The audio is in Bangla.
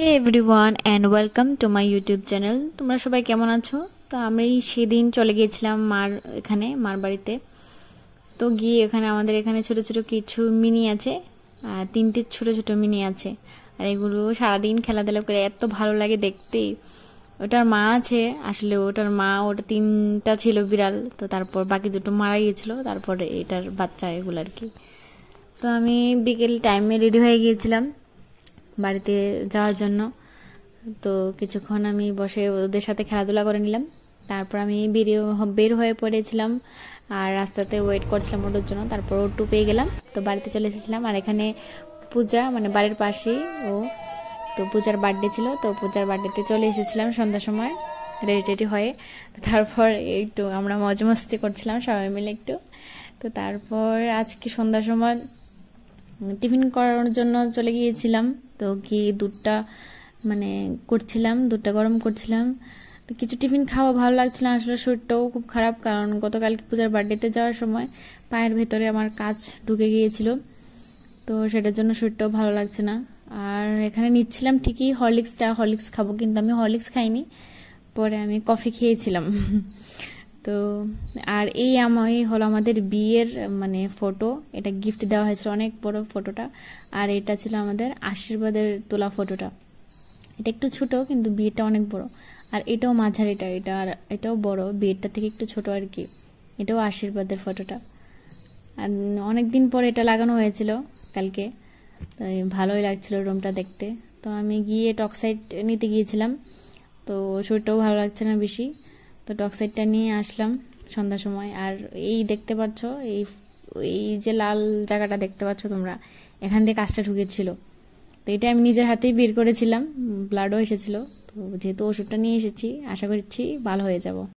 Hey everyone and welcome to my YouTube channel. তোমরা সবাই কেমন আছো? তো আমি সেদিন চলে গিয়েছিলাম মার বাড়িতে। তো গিয়ে এখানে আমাদের এখানে ছোট ছোট কিছু মিনি আছে, তিনটে ছোট ছোট মিনি আছে। আর এগুলো সারাদিন খেলাধুলা করে এত ভালো লাগে দেখতে। ওটার মা আছে, আসলে ওটা তিনটা ছিল বিড়াল, তো তারপর বাকি দুটো মারা গিয়েছিল, তারপরে এটার বাচ্চা এগুলো আর কি। তো আমি বিকেল টাইমে রেডি হয়ে গিয়েছিলাম বাড়িতে যাওয়ার জন্য। তো কিছুক্ষণ আমি বসে ওদের সাথে খেলাধুলা করে নিলাম, তারপর আমি বের হয়ে পড়েছিলাম আর রাস্তাতে ওয়েট করছিলাম ওদের জন্য। তারপর ওটু পেয়ে গেলাম, তো বাড়িতে চলে এসেছিলাম। আর এখানে পূজা, মানে বাড়ির পাশেই ও, তো পূজার বার্থডে ছিল, তো পূজার বার্থডেতে চলে এসেছিলাম সন্ধ্যার সময় রেডি টেডি হয়ে। তারপর একটু আমরা মজা মস্তি করছিলাম সবাই মিলে একটু। তো তারপর আজকে সন্ধ্যার সময় টিফিন করার জন্য চলে গিয়েছিলাম। তো গিয়ে দুধটা গরম করছিলাম। তো কিছু টিফিন খাওয়া ভালো লাগছিল না, আসলে শরীরটাও খুব খারাপ, কারণ গতকালকে পূজার বার্থডেতে যাওয়ার সময় পায়ের ভেতরে আমার কাঁচ ঢুকে গিয়েছিল, তো সেটার জন্য শরীরটাও ভালো লাগছে না। আর এখানে নিচ্ছিলাম ঠিকই হরলিক্স খাবো, কিন্তু আমি হরলিক্স খাইনি, পরে আমি কফি খেয়েছিলাম। তো আর এই হলো আমাদের বিয়ের মানে ফটো, এটা গিফট দেওয়া হয়েছিল, অনেক বড় ফটোটা। আর এটা ছিল আমাদের আশীর্বাদের তোলা ফটোটা। এটা একটু ছোট, কিন্তু বিয়েটা অনেক বড়। আর এটাও মাঝারিটা, এটাও বড়, বিয়েরটা থেকে একটু ছোট আর কি। এটাও আশীর্বাদের ফটোটা। আর অনেকদিন পরে এটা লাগানো হয়েছিল কালকে, তাই ভালোই লাগছিল রুমটা দেখতে। তো আমি গিয়ে টক্সাইড নিতে গিয়েছিলাম, তো শরীরটাও ভালো লাগছে না বেশি, তো টক্সাইডটা নিয়ে আসলাম সন্ধ্যার সময়। আর এই দেখতে পাচ্ছ, এই যে লাল জায়গাটা দেখতে পাচ্ছ তোমরা, এখান দিয়ে কাজটা ঢুকেছিল। তো এটা আমি নিজের হাতেই বের করেছিলাম, ব্লাডও এসেছিল। তো যেহেতু ওষুধটা নিয়ে এসেছি, আশা করছি ভালো হয়ে যাব।